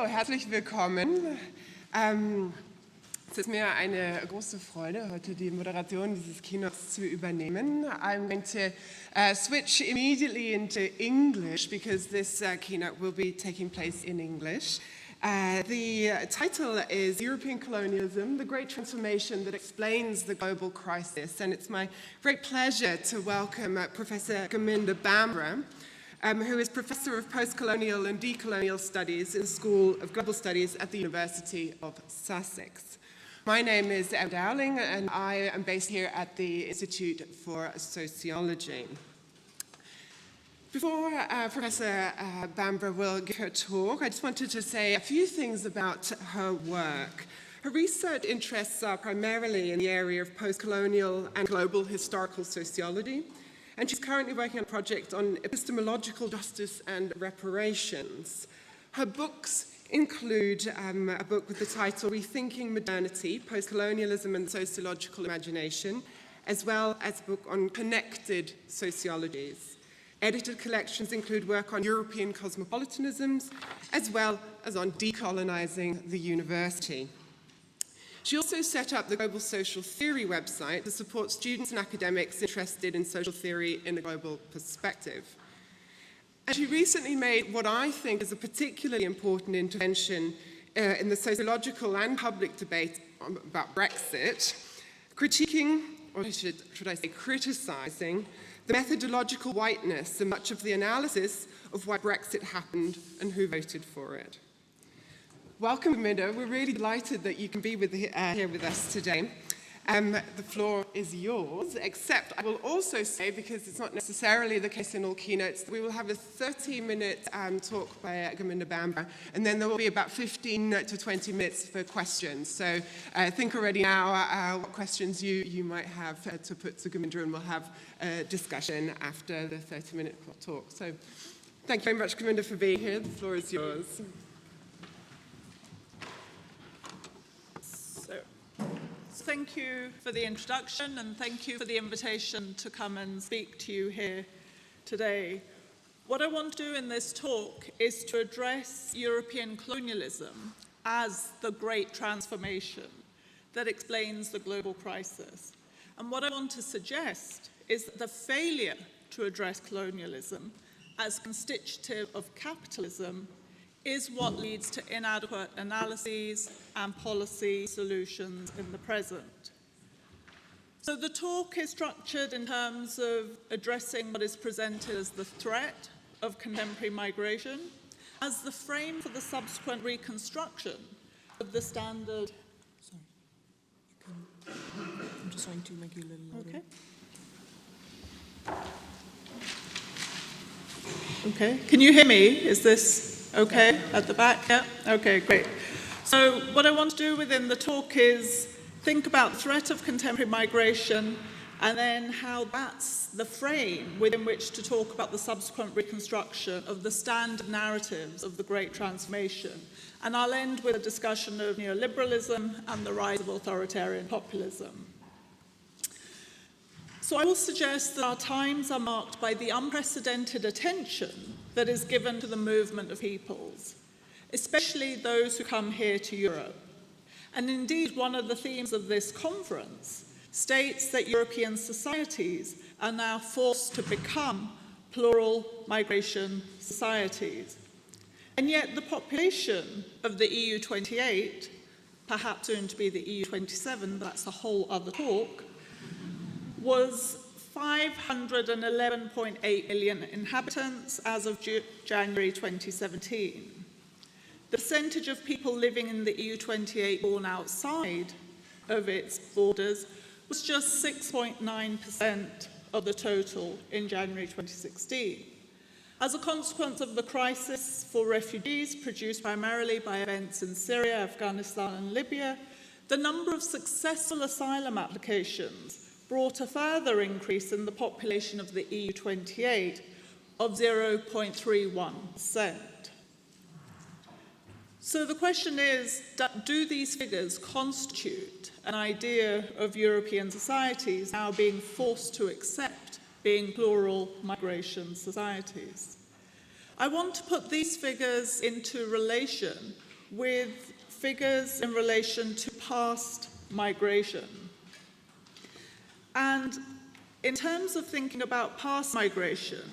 herzlich willkommen. Es ist mir eine große Freude, heute die Moderation dieses Keynotes zu übernehmen. I'm going to switch immediately into English because this keynote will be taking place in English. The title is European Colonialism, the Great Transformation that Explains the Global Crisis, and it's my great pleasure to welcome Professor Gurminder Bhambra, who is Professor of Post-Colonial and Decolonial Studies in the School of Global Studies at the University of Sussex. My name is Em Dowling, and I am based here at the Institute for Sociology. Before Professor Bhambra will give her talk, I just wanted to say a few things about her work. Her research interests are primarily in the area of post-colonial and global historical sociology, and she's currently working on a project on epistemological justice and reparations. Her books include a book with the title Rethinking Modernity, Post-Colonialism and Sociological Imagination, as well as a book on connected sociologies. Edited collections include work on European cosmopolitanisms, as well as on decolonizing the university. She also set up the Global Social Theory website to support students and academics interested in social theory in a global perspective. And she recently made what I think is a particularly important intervention in the sociological and public debate about Brexit, critiquing, or should I say criticizing, the methodological whiteness and much of the analysis of why Brexit happened and who voted for it. Welcome, Gurminder. We're really delighted that you can be here with us today. The floor is yours, except I will also say, because it's not necessarily the case in all keynotes, we will have a 30-minute talk by Gurminder Bhambra, and then there will be about 15 to 20 minutes for questions. So think already now what questions you might have to put to Gurminder, and we'll have a discussion after the 30-minute talk. So thank you very much, Gurminder, for being here. The floor is yours. Thank you for the introduction, and thank you for the invitation to come and speak to you here today. What I want to do in this talk is to address European colonialism as the great transformation that explains the global crisis. And what I want to suggest is that the failure to address colonialism as constitutive of capitalism is what leads to inadequate analyses and policy solutions in the present. So the talk is structured in terms of addressing what is presented as the threat of contemporary migration, as the frame for the subsequent reconstruction of the standard. Sorry, I'm just trying to make you a little louder. Okay, can you hear me? Is this okay at the back? Yeah? Okay, great. So what I want to do within the talk is think about the threat of contemporary migration and then how that's the frame within which to talk about the subsequent reconstruction of the standard narratives of the Great Transformation. And I'll end with a discussion of neoliberalism and the rise of authoritarian populism. So I will suggest that our times are marked by the unprecedented attention that is given to the movement of peoples, especially those who come here to Europe. And indeed, one of the themes of this conference states that European societies are now forced to become plural migration societies. And yet the population of the EU 28, perhaps soon to be the EU 27, that's a whole other talk, was 511.8 million inhabitants as of January 2017. The percentage of people living in the EU 28 born outside of its borders was just 6.9% of the total in January 2016. As a consequence of the crisis for refugees produced primarily by events in Syria, Afghanistan, and Libya, the number of successful asylum applications brought a further increase in the population of the EU 28 of 0.31%. So the question is, do these figures constitute an idea of European societies now being forced to accept being plural migration societies? I want to put these figures into relation with figures in relation to past migration. And in terms of thinking about past migration,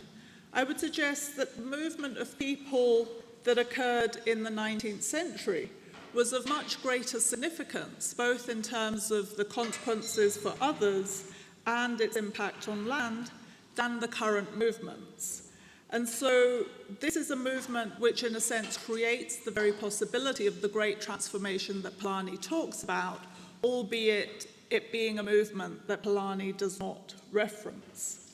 I would suggest that the movement of people that occurred in the 19th century was of much greater significance, both in terms of the consequences for others and its impact on land, than the current movements. And so this is a movement which, in a sense, creates the very possibility of the great transformation that Polanyi talks about, albeit it being a movement that Polanyi does not reference.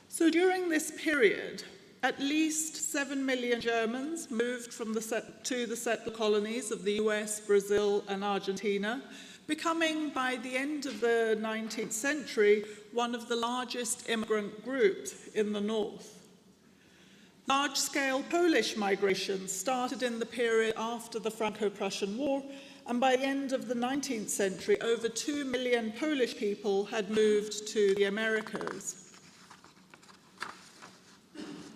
So during this period, at least 7 million Germans moved to the settler colonies of the US, Brazil, and Argentina, becoming, by the end of the 19th century, one of the largest immigrant groups in the north. Large-scale Polish migration started in the period after the Franco-Prussian War, and by the end of the 19th century, over 2 million Polish people had moved to the Americas.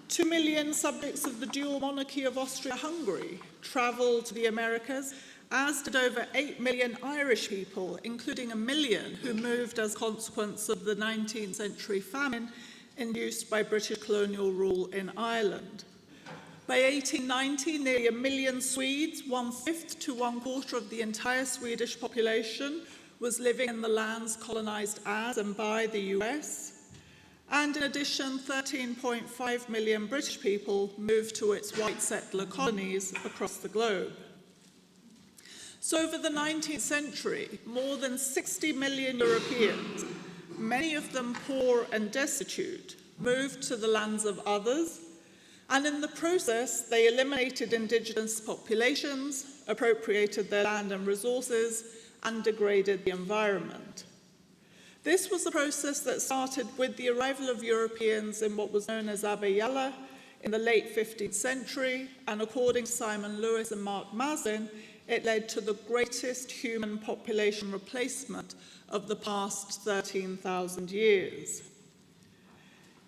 2 million subjects of the dual monarchy of Austria-Hungary travelled to the Americas, as did over 8 million Irish people, including 1 million who moved as a consequence of the 19th century famine induced by British colonial rule in Ireland. By 1890, nearly 1 million Swedes, 1/5 to 1/4 of the entire Swedish population, was living in the lands colonised as and by the US. And in addition, 13.5 million British people moved to its white settler colonies across the globe. So over the 19th century, more than 60 million Europeans, many of them poor and destitute, moved to the lands of others, and in the process, they eliminated indigenous populations, appropriated their land and resources, and degraded the environment. This was a process that started with the arrival of Europeans in what was known as Abbe Yala in the late 15th century, and according to Simon Lewis and Mark Maslin, it led to the greatest human population replacement of the past 13,000 years.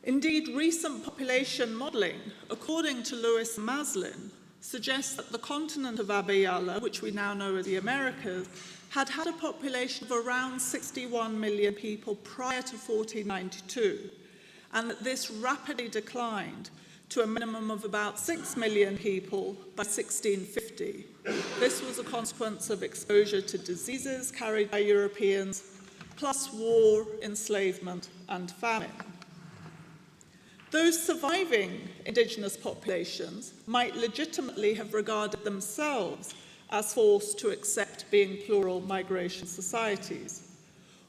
Indeed, recent population modelling, according to Lewis and Maslin, suggests that the continent of Abbe Yala, which we now know as the Americas, had had a population of around 61 million people prior to 1492, and that this rapidly declined to a minimum of about 6 million people by 1650. This was a consequence of exposure to diseases carried by Europeans, plus war, enslavement, and famine. Those surviving indigenous populations might legitimately have regarded themselves as forced to accept being plural migration societies,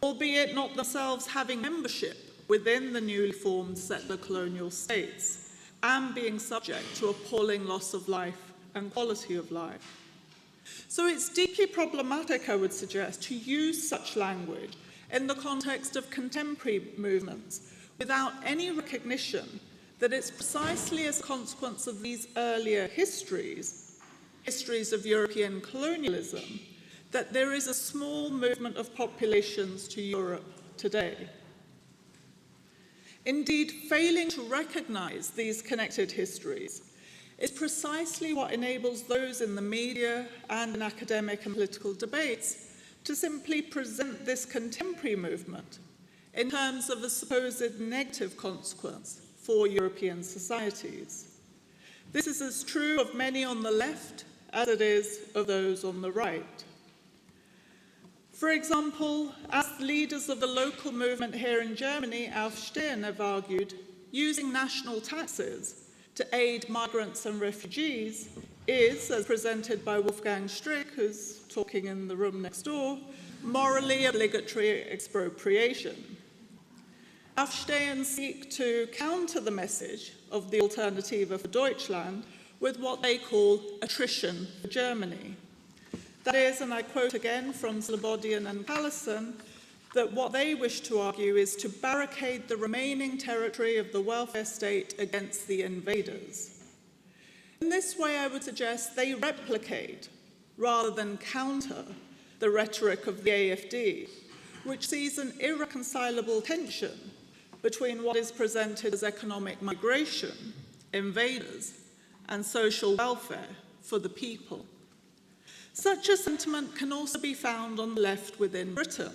albeit not themselves having membership within the newly formed settler colonial states and being subject to appalling loss of life and quality of life. So it's deeply problematic, I would suggest, to use such language in the context of contemporary movements without any recognition that it's precisely as a consequence of these earlier histories of European colonialism, that there is a small movement of populations to Europe today. Indeed, failing to recognise these connected histories is precisely what enables those in the media and in academic and political debates to simply present this contemporary movement in terms of a supposed negative consequence for European societies. This is as true of many on the left as it is of those on the right. For example, as leaders of the local movement here in Germany, Aufstehen, have argued, using national taxes to aid migrants and refugees is, as presented by Wolfgang Strick, who's talking in the room next door, morally obligatory expropriation. Aufstehen seek to counter the message of the Alternative for Deutschland with what they call attrition for Germany. That is, and I quote again from Slobodian and Callison, that what they wish to argue is to barricade the remaining territory of the welfare state against the invaders. In this way, I would suggest they replicate, rather than counter, the rhetoric of the AfD, which sees an irreconcilable tension between what is presented as economic migration, invaders, and social welfare for the people. Such a sentiment can also be found on the left within Britain.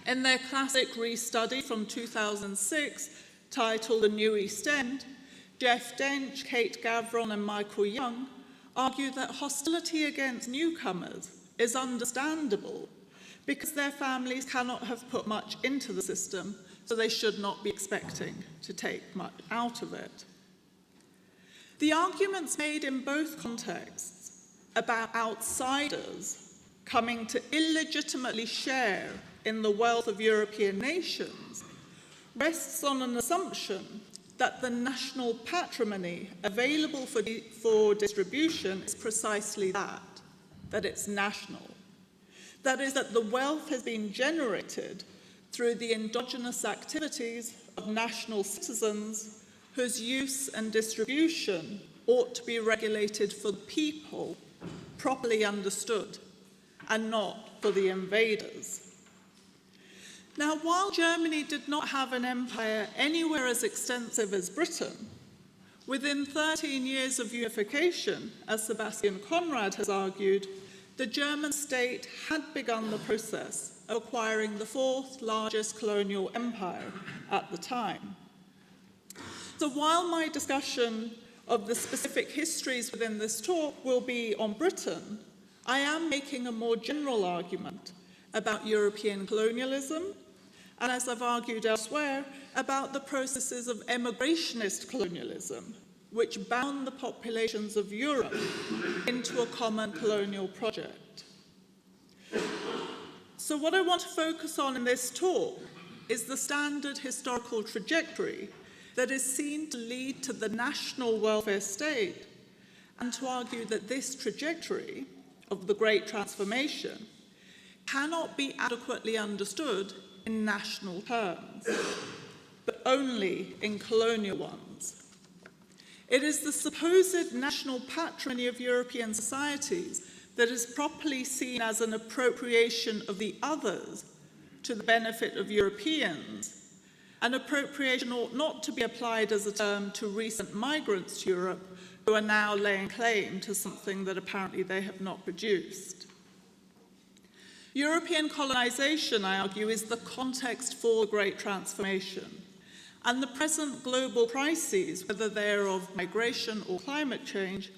In their classic restudy from 2006, titled The New East End, Jeff Dench, Kate Gavron and Michael Young argue that hostility against newcomers is understandable because their families cannot have put much into the system, so they should not be expecting to take much out of it. The arguments made in both contexts about outsiders coming to illegitimately share in the wealth of European nations rests on an assumption that the national patrimony available for distribution is precisely that it's national. That is, that the wealth has been generated through the endogenous activities of national citizens whose use and distribution ought to be regulated for the people, properly understood, and not for the invaders. Now, while Germany did not have an empire anywhere as extensive as Britain, within 13 years of unification, as Sebastian Conrad has argued, the German state had begun the process of acquiring the fourth largest colonial empire at the time. So while my discussion of the specific histories within this talk will be on Britain, I am making a more general argument about European colonialism, and as I've argued elsewhere, about the processes of emigrationist colonialism, which bound the populations of Europe into a common colonial project. So what I want to focus on in this talk is the standard historical trajectory that is seen to lead to the national welfare state, and to argue that this trajectory of the Great Transformation cannot be adequately understood in national terms, but only in colonial ones. It is the supposed national patrimony of European societies that is properly seen as an appropriation of the others to the benefit of Europeans. An appropriation ought not to be applied as a term to recent migrants to Europe who are now laying claim to something that apparently they have not produced. European colonization, I argue, is the context for the Great Transformation, and the present global crises, whether they're of migration or climate change,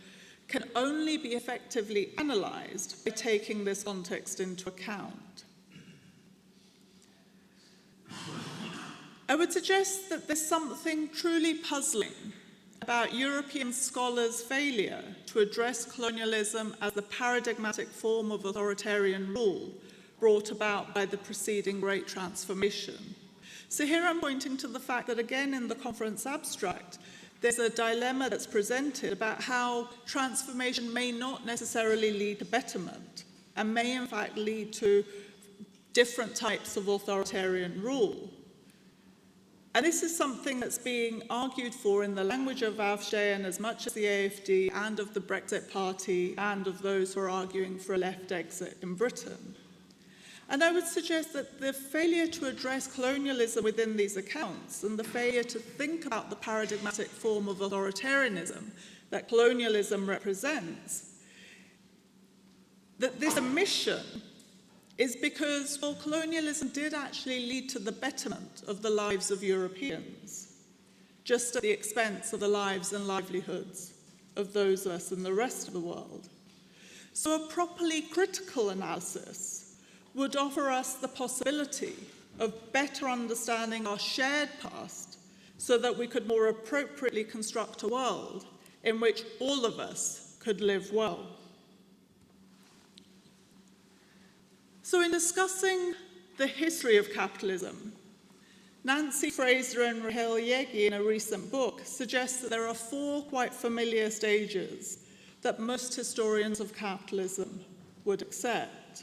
can only be effectively analysed by taking this context into account. I would suggest that there's something truly puzzling about European scholars' failure to address colonialism as the paradigmatic form of authoritarian rule brought about by the preceding Great Transformation. So here I'm pointing to the fact that, again, in the conference abstract, there's a dilemma that's presented about how transformation may not necessarily lead to betterment, and may in fact lead to different types of authoritarian rule. And this is something that's being argued for in the language of Aufstehen as much as the AfD and of the Brexit Party and of those who are arguing for a left exit in Britain. And I would suggest that the failure to address colonialism within these accounts and the failure to think about the paradigmatic form of authoritarianism that colonialism represents, that this omission is because, well, colonialism did actually lead to the betterment of the lives of Europeans, just at the expense of the lives and livelihoods of those of us in the rest of the world. So a properly critical analysis would offer us the possibility of better understanding our shared past so that we could more appropriately construct a world in which all of us could live well. So in discussing the history of capitalism, Nancy Fraser and Rahel Yegi in a recent book suggests that there are four quite familiar stages that most historians of capitalism would accept.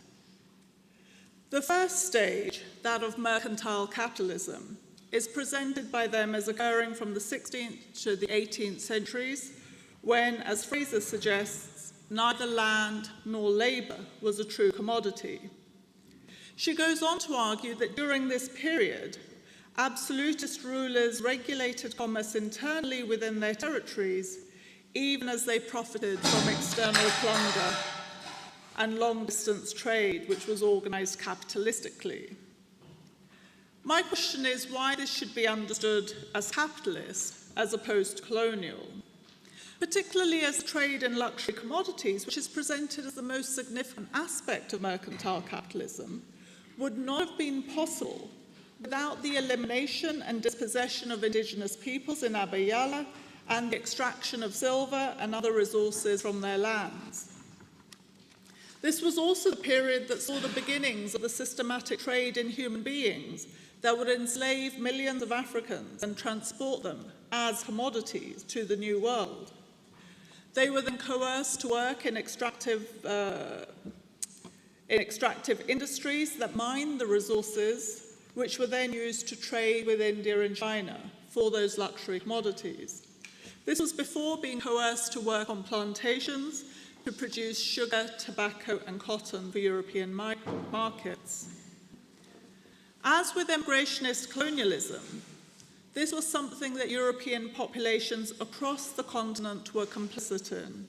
The first stage, that of mercantile capitalism, is presented by them as occurring from the 16th to the 18th centuries, when, as Fraser suggests, neither land nor labour was a true commodity. She goes on to argue that during this period, absolutist rulers regulated commerce internally within their territories, even as they profited from external plunder, and long-distance trade, which was organized capitalistically. My question is why this should be understood as capitalist as opposed to colonial, particularly as trade in luxury commodities, which is presented as the most significant aspect of mercantile capitalism, would not have been possible without the elimination and dispossession of indigenous peoples in Abya and the extraction of silver and other resources from their lands. This was also the period that saw the beginnings of the systematic trade in human beings that would enslave millions of Africans and transport them as commodities to the New World. They were then coerced to work in extractive industries that mined the resources, which were then used to trade with India and China for those luxury commodities. This was before being coerced to work on plantations to produce sugar, tobacco, and cotton for European markets. As with emigration colonialism, this was something that European populations across the continent were complicit in.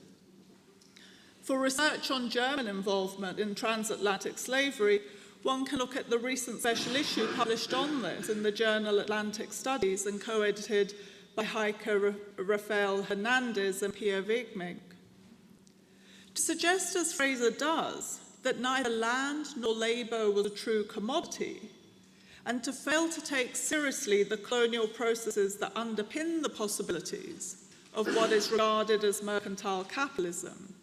For research on German involvement in transatlantic slavery, one can look at the recent special issue published on this in the journal Atlantic Studies and co-edited by Heike Rafael Hernandez and Pierre Wegmink. To suggest, as Fraser does, that neither land nor labour was a true commodity, and to fail to take seriously the colonial processes that underpin the possibilities of what is regarded as mercantile capitalism,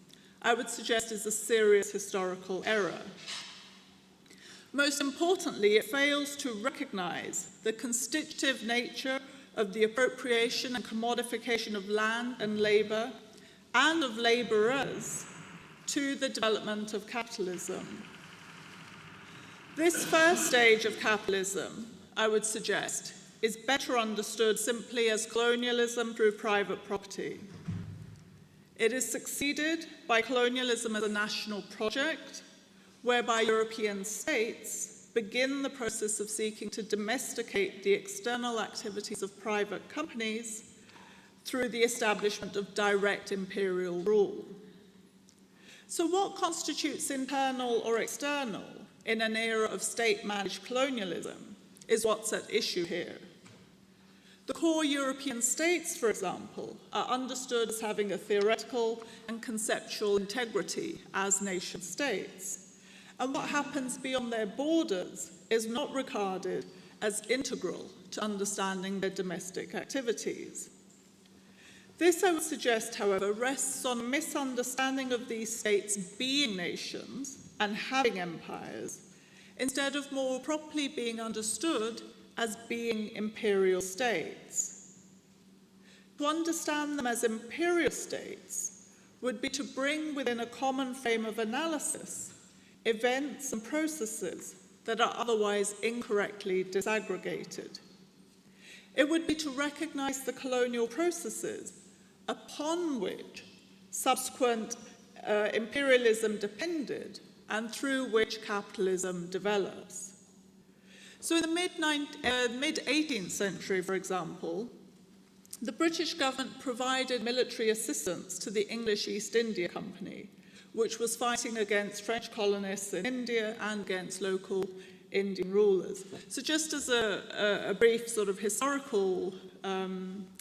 I would suggest is a serious historical error. Most importantly, it fails to recognise the constitutive nature of the appropriation and commodification of land and labour and of labourers to the development of capitalism. This first stage of capitalism, I would suggest, is better understood simply as colonialism through private property. It is succeeded by colonialism as a national project, whereby European states begin the process of seeking to domesticate the external activities of private companies through the establishment of direct imperial rule. So what constitutes internal or external in an era of state-managed colonialism is what's at issue here. The core European states, for example, are understood as having a theoretical and conceptual integrity as nation-states, and what happens beyond their borders is not regarded as integral to understanding their domestic activities. This, I would suggest, however, rests on a misunderstanding of these states being nations and having empires, instead of more properly being understood as being imperial states. To understand them as imperial states would be to bring within a common frame of analysis events and processes that are otherwise incorrectly disaggregated. It would be to recognize the colonial processes upon which subsequent imperialism depended and through which capitalism develops. So in the mid-18th century, for example, the British government provided military assistance to the English East India Company, which was fighting against French colonists in India and against local Indian rulers. So just as a brief sort of historical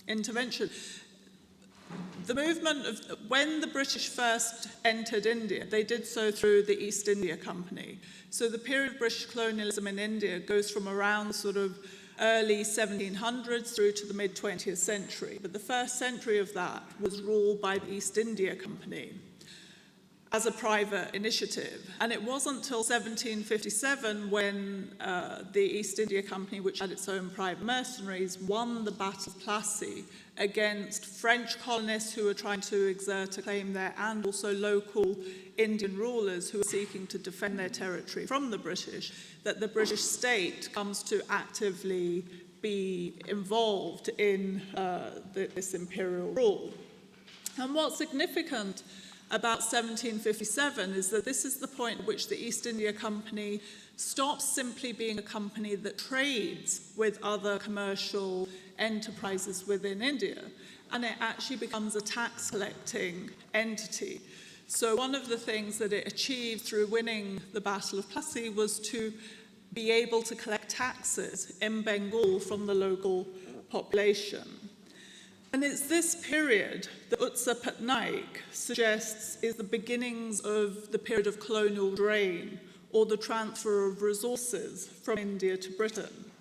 intervention, the movement of when the British first entered India, they did so through the East India Company. So the period of British colonialism in India goes from around sort of early 1700s through to the mid-20th century. But the first century of that was ruled by the East India Company as a private initiative. And it wasn't until 1757 when the East India Company, which had its own private mercenaries, won the Battle of Plassey against French colonists who were trying to exert a claim there and also local Indian rulers who were seeking to defend their territory from the British, that the British state comes to actively be involved in this imperial rule. And what's significant about 1757 is that this is the point at which the East India Company stops simply being a company that trades with other commercial enterprises within India, and it actually becomes a tax-collecting entity. So one of the things that it achieved through winning the Battle of Plassey was to be able to collect taxes in Bengal from the local population. And it's this period that Utsa Patnaik suggests is the beginnings of the period of colonial drain, or the transfer of resources from India to Britain.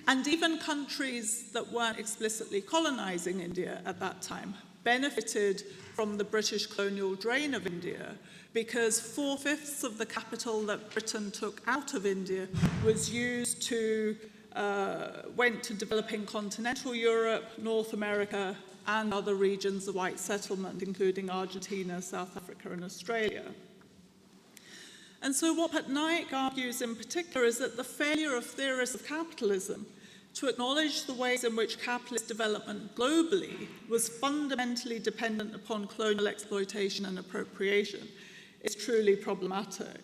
And even countries that weren't explicitly colonizing India at that time benefited from the British colonial drain of India, because 4/5 of the capital that Britain took out of India was used to went to developing continental Europe, North America, and other regions of white settlement, including Argentina, South Africa, and Australia. And so what Patnaik argues in particular is that the failure of theorists of capitalism to acknowledge the ways in which capitalist development globally was fundamentally dependent upon colonial exploitation and appropriation is truly problematic.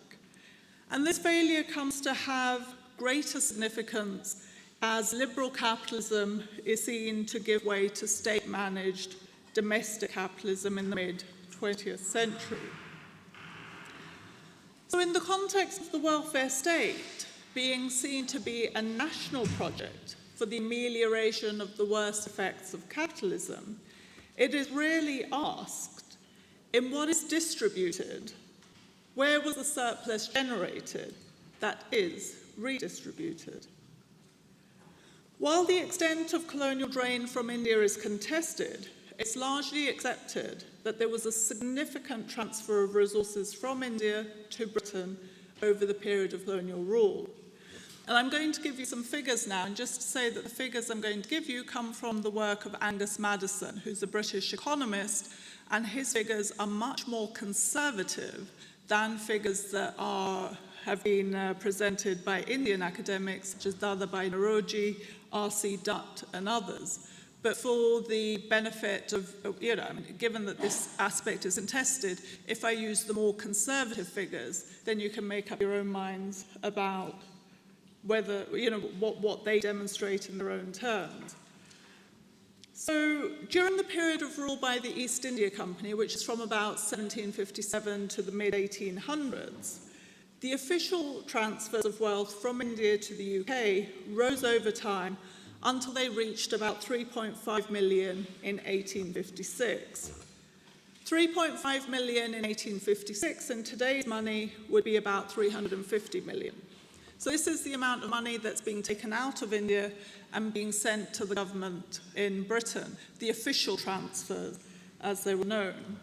And this failure comes to have greater significance as liberal capitalism is seen to give way to state-managed domestic capitalism in the mid-20th century. So in the context of the welfare state being seen to be a national project for the amelioration of the worst effects of capitalism, it is really asked, in what is distributed, where was the surplus generated that is redistributed? While the extent of colonial drain from India is contested, it's largely accepted that there was a significant transfer of resources from India to Britain over the period of colonial rule. And I'm going to give you some figures now, and just to say that the figures I'm going to give you come from the work of Angus Maddison, who's a British economist, and his figures are much more conservative than figures that have been presented by Indian academics, such as Dadabhai Naoroji, R.C. Dutt, and others. But for the benefit of, given that this aspect isn't tested, if I use the more conservative figures, then you can make up your own minds about whether, what they demonstrate in their own terms. So during the period of rule by the East India Company, which is from about 1757 to the mid-1800s, the official transfers of wealth from India to the UK rose over time until they reached about 3.5 million in 1856. 3.5 million in 1856 in today's money would be about 350 million. So this is the amount of money that's being taken out of India and being sent to the government in Britain, the official transfers as they were known.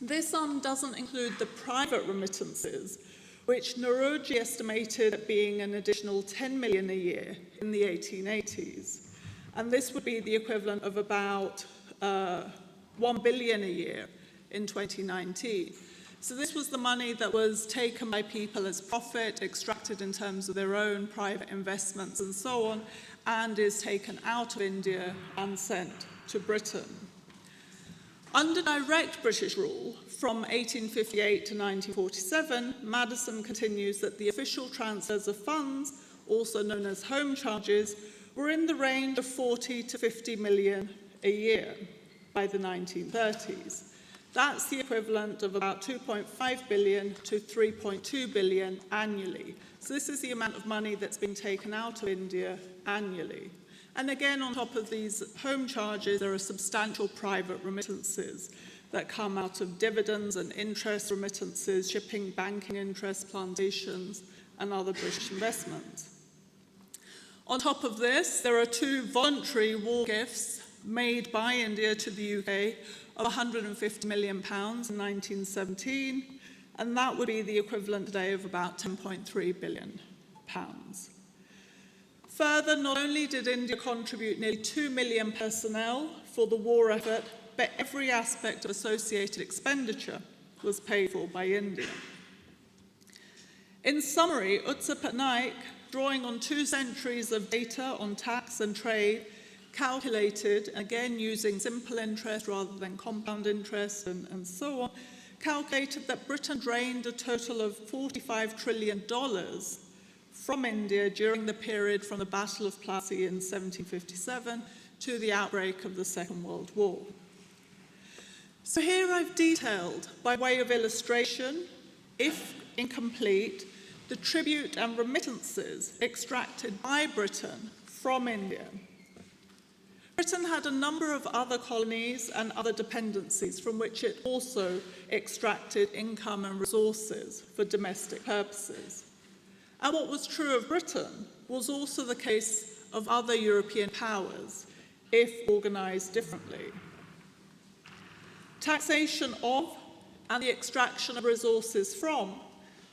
This sum doesn't include the private remittances, which Naoroji estimated at being an additional 10 million a year in the 1880s. And this would be the equivalent of about 1 billion a year in 2019. So this was the money that was taken by people as profit, extracted in terms of their own private investments and so on, and is taken out of India and sent to Britain. Under direct British rule, from 1858 to 1947, Maddison continues that the official transfers of funds, also known as home charges, were in the range of 40 to 50 million a year by the 1930s. That's the equivalent of about 2.5 billion to 3.2 billion annually. So this is the amount of money that's being taken out of India annually. And again, on top of these home charges, there are substantial private remittances that come out of dividends and interest remittances, shipping, banking interest, plantations, and other British investments. On top of this, there are two voluntary war gifts made by India to the UK of £150 million in 1917, and that would be the equivalent today of about £10.3 billion. Further, not only did India contribute nearly 2 million personnel for the war effort, but every aspect of associated expenditure was paid for by India. In summary, Utsa Patnaik, drawing on 2 centuries of data on tax and trade, calculated, again using simple interest rather than compound interest and so on, calculated that Britain drained a total of $45 trillion from India during the period from the Battle of Plassey in 1757 to the outbreak of the Second World War. So here I've detailed, by way of illustration, if incomplete, the tribute and remittances extracted by Britain from India. Britain had a number of other colonies and other dependencies from which it also extracted income and resources for domestic purposes. And what was true of Britain was also the case of other European powers, if organised differently. Taxation of and the extraction of resources from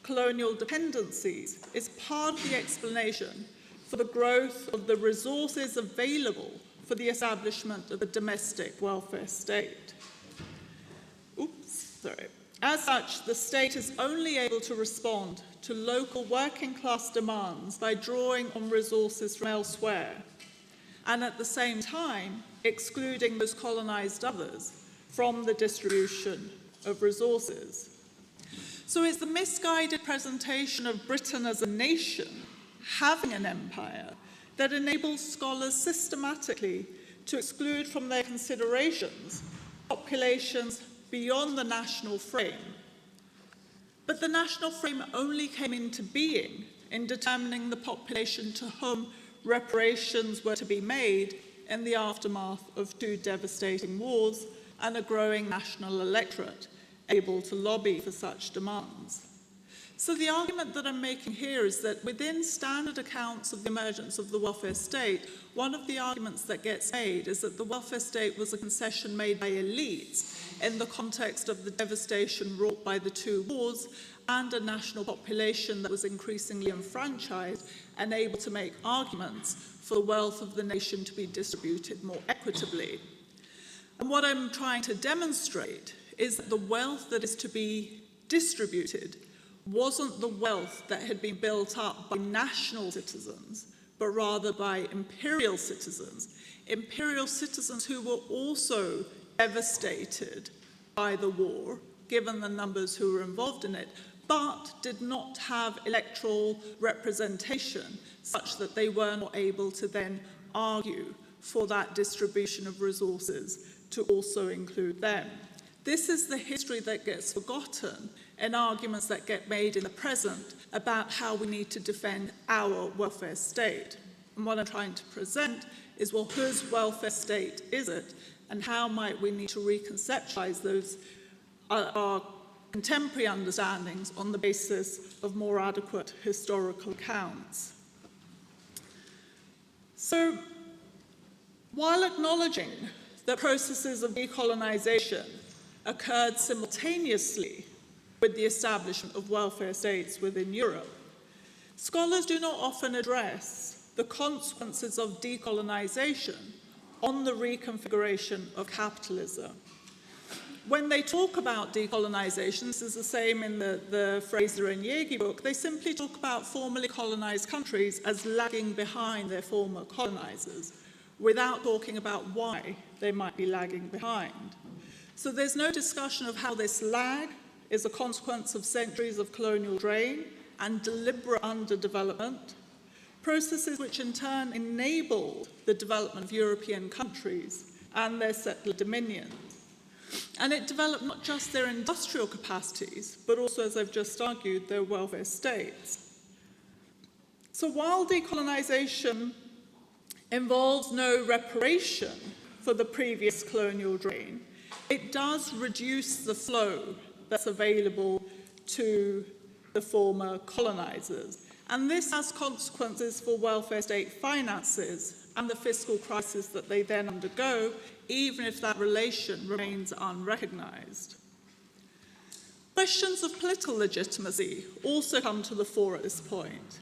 colonial dependencies is part of the explanation for the growth of the resources available for the establishment of the domestic welfare state. As such, the state is only able to respond to local working class demands by drawing on resources from elsewhere, and at the same time excluding those colonised others from the distribution of resources. So it's the misguided presentation of Britain as a nation having an empire that enables scholars systematically to exclude from their considerations populations beyond the national frame. But the national frame only came into being in determining the population to whom reparations were to be made in the aftermath of two devastating wars and a growing national electorate able to lobby for such demands. So the argument that I'm making here is that within standard accounts of the emergence of the welfare state, one of the arguments that gets made is that the welfare state was a concession made by elites in the context of the devastation wrought by the two wars and a national population that was increasingly enfranchised and able to make arguments for the wealth of the nation to be distributed more equitably. And what I'm trying to demonstrate is that the wealth that is to be distributed wasn't the wealth that had been built up by national citizens, but rather by imperial citizens who were also devastated by the war, given the numbers who were involved in it, but did not have electoral representation such that they were not able to then argue for that distribution of resources to also include them. This is the history that gets forgotten in arguments that get made in the present about how we need to defend our welfare state. And what I'm trying to present is, well, whose welfare state is it, and how might we need to reconceptualize those our contemporary understandings on the basis of more adequate historical accounts. So, while acknowledging that processes of decolonization occurred simultaneously with the establishment of welfare states within Europe, scholars do not often address the consequences of decolonization on the reconfiguration of capitalism. When they talk about decolonization, this is the same in the Fraser and Yegi book, they simply talk about formerly colonized countries as lagging behind their former colonizers, without talking about why they might be lagging behind. So there's no discussion of how this lag is a consequence of centuries of colonial drain and deliberate underdevelopment, processes which in turn enabled the development of European countries and their settler dominions. And it developed not just their industrial capacities, but also, as I've just argued, their welfare states. So while decolonization involves no reparation for the previous colonial drain, it does reduce the flow that's available to the former colonizers. And this has consequences for welfare state finances and the fiscal crisis that they then undergo, even if that relation remains unrecognized. Questions of political legitimacy also come to the fore at this point,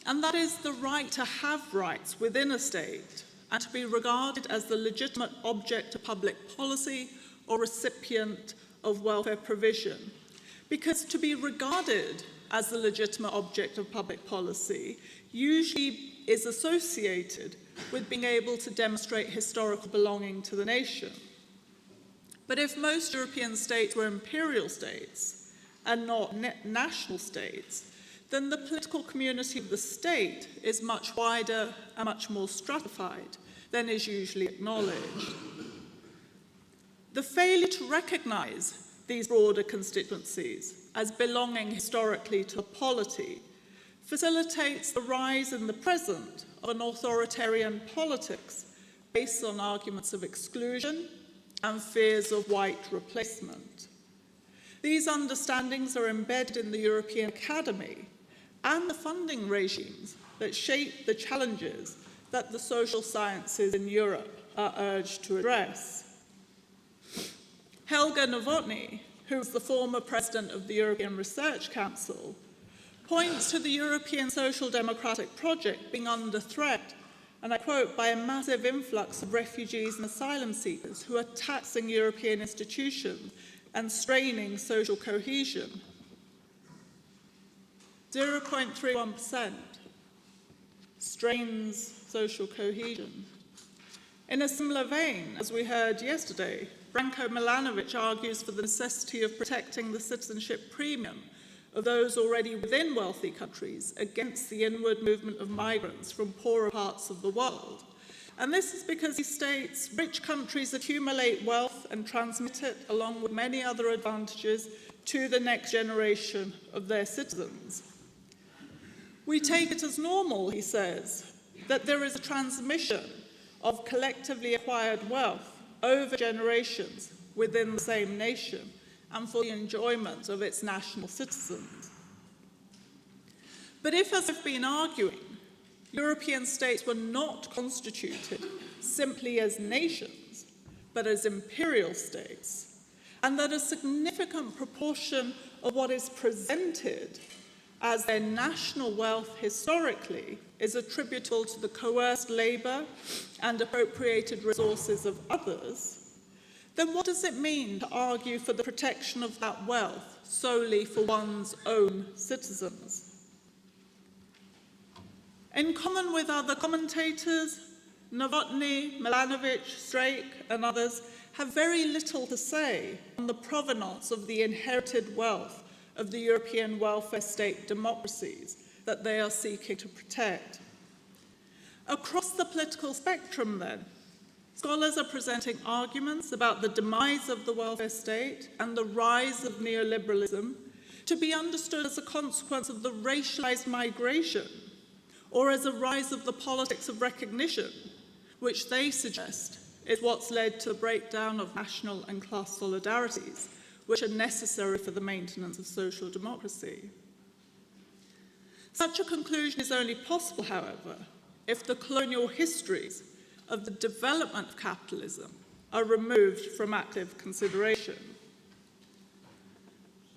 and that is the right to have rights within a state and to be regarded as the legitimate object of public policy or recipient of welfare provision. Because to be regarded as the legitimate object of public policy usually is associated with being able to demonstrate historical belonging to the nation. But if most European states were imperial states and not national states, then the political community of the state is much wider and much more stratified than is usually acknowledged. The failure to recognise these broader constituencies as belonging historically to the polity facilitates the rise in the present of an authoritarian politics based on arguments of exclusion and fears of white replacement. These understandings are embedded in the European Academy and the funding regimes that shape the challenges that the social sciences in Europe are urged to address. Helga Novotny, who is the former president of the European Research Council, points to the European social democratic project being under threat, and I quote, by a massive influx of refugees and asylum seekers who are taxing European institutions and straining social cohesion. 0.31% strains social cohesion. In a similar vein, as we heard yesterday, Branko Milanovic argues for the necessity of protecting the citizenship premium of those already within wealthy countries against the inward movement of migrants from poorer parts of the world. And this is because, he states, rich countries accumulate wealth and transmit it, along with many other advantages, to the next generation of their citizens. We take it as normal, he says, that there is a transmission of collectively acquired wealth over generations within the same nation and for the enjoyment of its national citizens. But if, as I've been arguing, European states were not constituted simply as nations, but as imperial states, and that a significant proportion of what is presented as their national wealth historically is attributable to the coerced labour and appropriated resources of others, then what does it mean to argue for the protection of that wealth solely for one's own citizens? In common with other commentators, Novotny, Milanovic, Strake, and others have very little to say on the provenance of the inherited wealth of the European welfare state democracies that they are seeking to protect. Across the political spectrum, then, scholars are presenting arguments about the demise of the welfare state and the rise of neoliberalism to be understood as a consequence of the racialized migration, or as a rise of the politics of recognition, which they suggest is what's led to the breakdown of national and class solidarities, which are necessary for the maintenance of social democracy. Such a conclusion is only possible, however, if the colonial histories of the development of capitalism are removed from active consideration.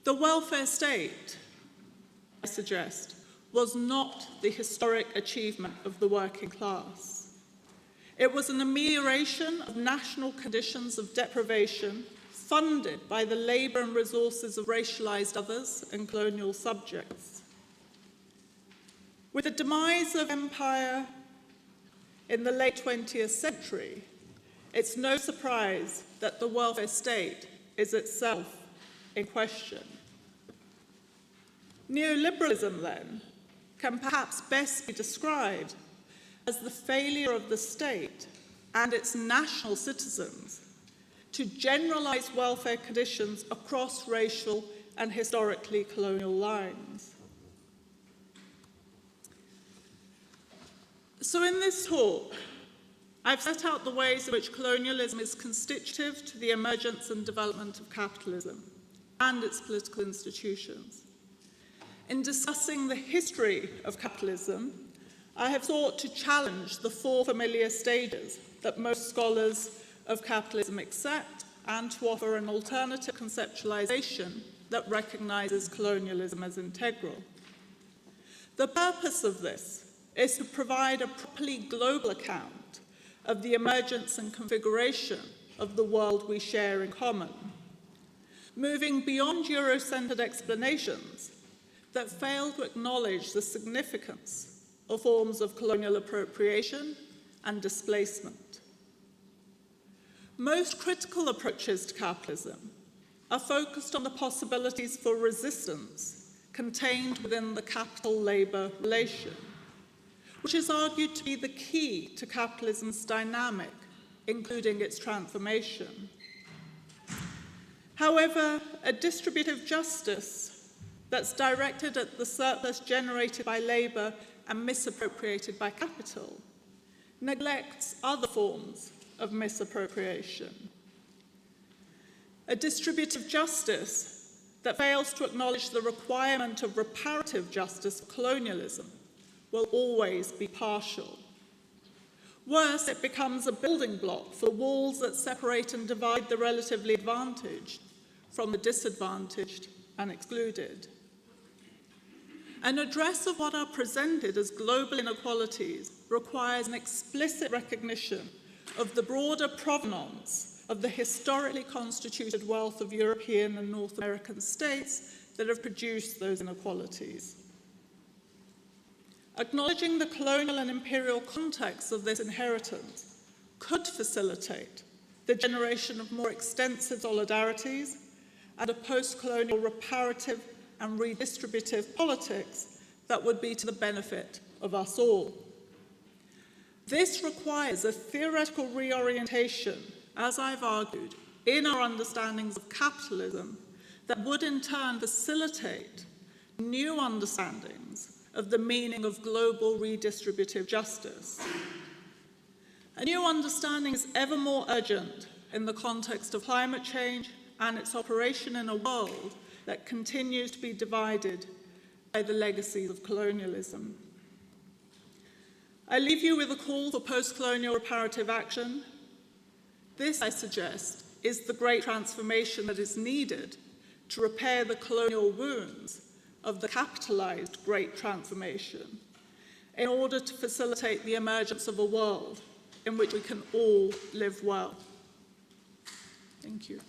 The welfare state, I suggest, was not the historic achievement of the working class. It was an amelioration of national conditions of deprivation funded by the labour and resources of racialised others and colonial subjects. With the demise of empire in the late 20th century, it's no surprise that the welfare state is itself in question. Neoliberalism, then, can perhaps best be described as the failure of the state and its national citizens to generalise welfare conditions across racial and historically colonial lines. So in this talk, I've set out the ways in which colonialism is constitutive to the emergence and development of capitalism and its political institutions. In discussing the history of capitalism, I have sought to challenge the four familiar stages that most scholars of capitalism accept and to offer an alternative conceptualization that recognizes colonialism as integral. The purpose of this is to provide a properly global account of the emergence and configuration of the world we share in common, moving beyond Euro-centered explanations that fail to acknowledge the significance of forms of colonial appropriation and displacement. Most critical approaches to capitalism are focused on the possibilities for resistance contained within the capital-labor relation, which is argued to be the key to capitalism's dynamic, including its transformation. However, a distributive justice that's directed at the surplus generated by labour and misappropriated by capital neglects other forms of misappropriation. A distributive justice that fails to acknowledge the requirement of reparative justice for colonialism will always be partial. Worse, it becomes a building block for walls that separate and divide the relatively advantaged from the disadvantaged and excluded. An address of what are presented as global inequalities requires an explicit recognition of the broader provenance of the historically constituted wealth of European and North American states that have produced those inequalities. Acknowledging the colonial and imperial context of this inheritance could facilitate the generation of more extensive solidarities and a post-colonial reparative and redistributive politics that would be to the benefit of us all. This requires a theoretical reorientation, as I've argued, in our understandings of capitalism that would in turn facilitate new understandings of the meaning of global redistributive justice. A new understanding is ever more urgent in the context of climate change and its operation in a world that continues to be divided by the legacies of colonialism. I leave you with a call for post-colonial reparative action. This, I suggest, is the great transformation that is needed to repair the colonial wounds of the capitalized great transformation in order to facilitate the emergence of a world in which we can all live well. Thank you.